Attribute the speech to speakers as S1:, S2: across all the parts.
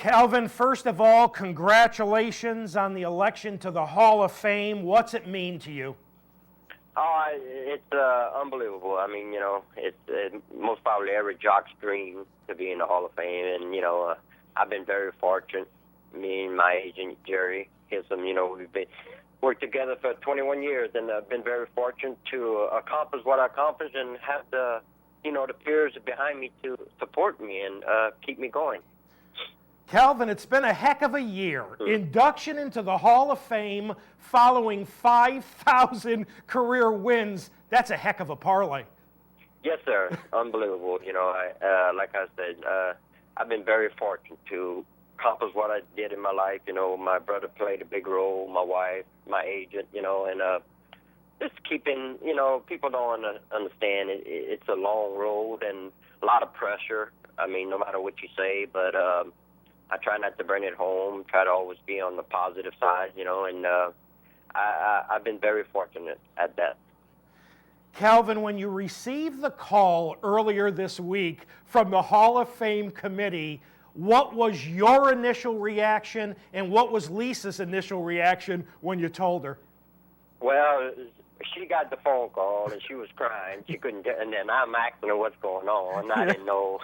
S1: Calvin, first of all, congratulations on the election to the Hall of Fame. What's it mean to you?
S2: Oh, it's unbelievable. I mean, it's most probably every jock's dream to be in the Hall of Fame. And, I've been very fortunate. Me and my agent, Jerry Hissom, we've been worked together for 21 years, and I've been very fortunate to accomplish what I accomplished and have the peers behind me to support me and keep me going.
S1: Calvin, it's been a heck of a year. Induction into the Hall of Fame following 5,000 career wins. That's a heck of a parlay.
S2: Yes, sir. Unbelievable. Like I said, I've been very fortunate to accomplish what I did in my life. My brother played a big role, my wife, my agent, and just keeping, people don't understand. It's a long road and a lot of pressure. I mean, no matter what you say, but I try not to bring it home, try to always be on the positive side, and I've been very fortunate at that.
S1: Calvin, when you received the call earlier this week from the Hall of Fame committee, what was your initial reaction and what was Lisa's initial reaction when you told her?
S2: Well, she got the phone call and she was crying. She couldn't get, and then I'm asking her what's going on. I didn't know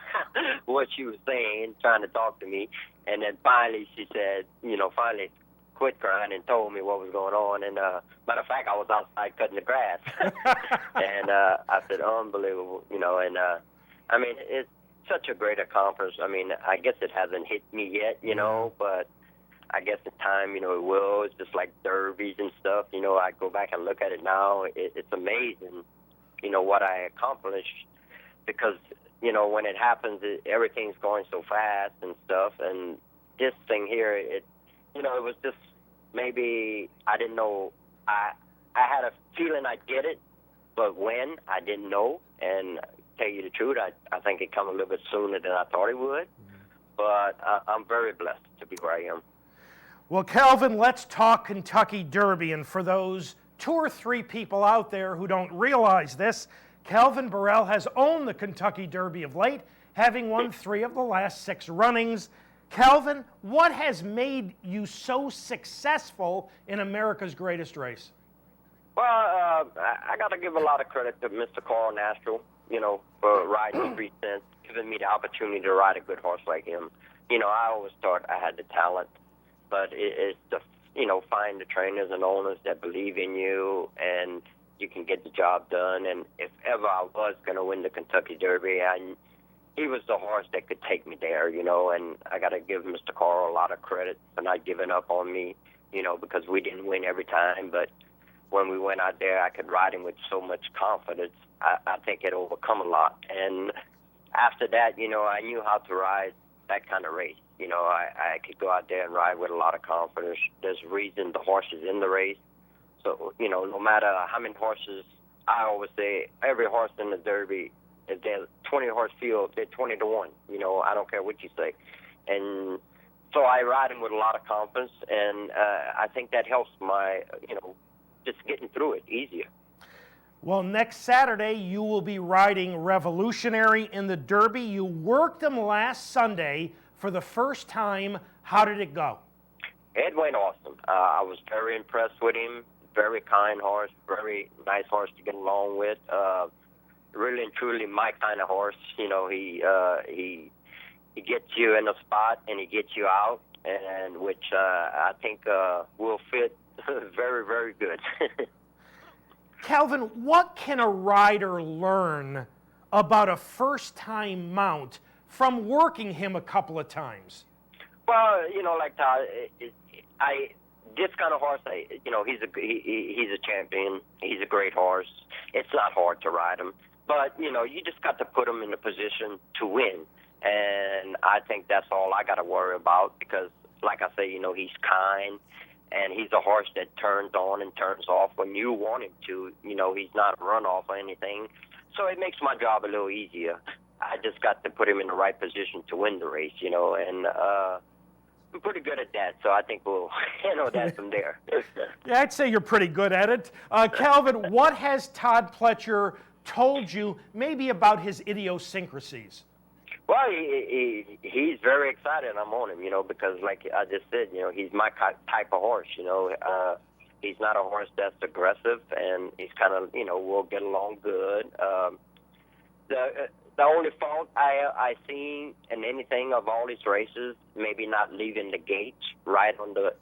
S2: what she was saying, trying to talk to me. And then finally she said, finally quit crying and told me what was going on. And matter of fact, I was outside cutting the grass. And I said, unbelievable, and I mean, it's such a great accomplishment. I mean, I guess it hasn't hit me yet, but I guess in time, it will. It's just like derbies and stuff. I go back and look at it now. It's amazing, what I accomplished because, when it happens, everything's going so fast and stuff. And this thing here, it was just maybe I didn't know. I had a feeling I'd get it, but when, I didn't know. And tell you the truth, I think it come a little bit sooner than I thought it would. But I'm very blessed to be where I am.
S1: Well, Calvin, let's talk Kentucky Derby. And for those 2 or 3 people out there who don't realize this, Calvin Borel has owned the Kentucky Derby of late, having won 3 of the last 6 runnings. Calvin, what has made you so successful in America's greatest race?
S2: Well, I got to give a lot of credit to Mr. Carl Nastro, for riding 3 cents, giving me the opportunity to ride a good horse like him. I always thought I had the talent. But it's just, find the trainers and owners that believe in you and you can get the job done. And if ever I was going to win the Kentucky Derby, he was the horse that could take me there, and I got to give Mr. Carl a lot of credit for not giving up on me, because we didn't win every time. But when we went out there, I could ride him with so much confidence. I think it overcome a lot. And after that, I knew how to ride that kind of race. I could go out there and ride with a lot of confidence. There's a reason the horse is in the race. So, no matter how many horses, I always say every horse in the Derby, if they're 20-horse field, they're 20 to 1. I don't care what you say. And so I ride him with a lot of confidence, and I think that helps my, just getting through it easier.
S1: Well, next Saturday, you will be riding Revolutionary in the Derby. You worked him last Sunday for the first time. How did it go?
S2: It went awesome. I was very impressed with him. Very kind horse, very nice horse to get along with. Really and truly my kind of horse. He gets you in a spot and he gets you out, and which I think will fit very, very good.
S1: Calvin, what can a rider learn about a first-time mount from working him a couple of times?
S2: Well, like Todd, this kind of horse, he's a champion. He's a great horse. It's not hard to ride him, but you just got to put him in a position to win, and I think that's all I got to worry about because, like I say, he's kind. And he's a horse that turns on and turns off when you want him to. He's not a runoff or anything. So it makes my job a little easier. I just got to put him in the right position to win the race, and I'm pretty good at that. So I think we'll handle that from there.
S1: Yeah, I'd say you're pretty good at it. Calvin, what has Todd Pletcher told you maybe about his idiosyncrasies?
S2: Well, he's very excited. I'm on him, because like I just said, he's my type of horse. He's not a horse that's aggressive, and he's kind of, we'll get along good. The only fault I see in anything of all these races, maybe not leaving the gates right on the,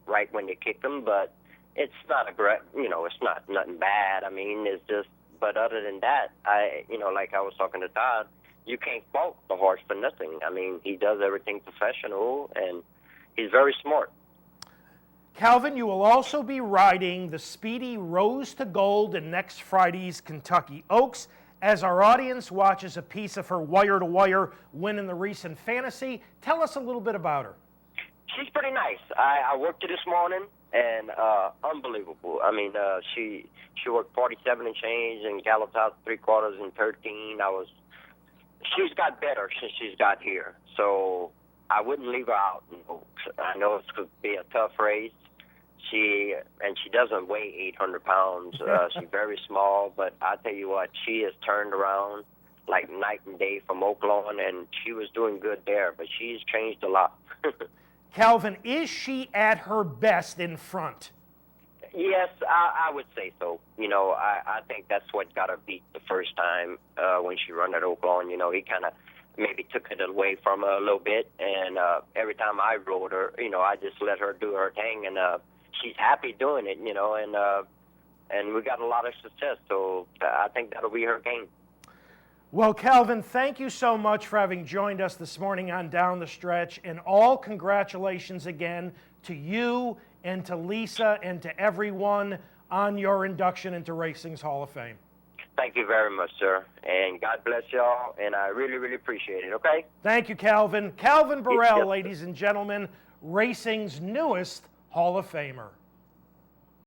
S2: right when you kick them, but it's not it's not nothing bad. I mean, it's just, but other than that, like I was talking to Todd, you can't fault the horse for nothing. I mean, he does everything professional, and he's very smart.
S1: Calvin, you will also be riding the speedy Rose to Gold in next Friday's Kentucky Oaks. As our audience watches a piece of her wire-to-wire win in the recent Fantasy, tell us a little bit about her.
S2: She's pretty nice. I worked her this morning, and unbelievable. I mean, she worked 47 and change and galloped out 3/4 and 13. She's got better since she's got here, so I wouldn't leave her out. I know it's going to be a tough race. She doesn't weigh 800 pounds. She's very small, but I tell you what, she has turned around like night and day from Oaklawn, and she was doing good there, but she's changed a lot.
S1: Calvin, is she at her best in front?
S2: Yes, I would say so. I think that's what got her beat the first time when she run at Oaklawn. He kind of maybe took it away from her a little bit, and every time I rode her, I just let her do her thing, and she's happy doing it, and we got a lot of success, so I think that'll be her game.
S1: Well, Calvin, thank you so much for having joined us this morning on Down the Stretch, and all congratulations again to you and to Lisa and to everyone on your induction into Racing's Hall of Fame.
S2: Thank you very much, sir, and God bless y'all, and I really, really appreciate it, okay?
S1: Thank you, Calvin. Calvin Borel,
S2: Yep.
S1: ladies and gentlemen, Racing's newest Hall of Famer.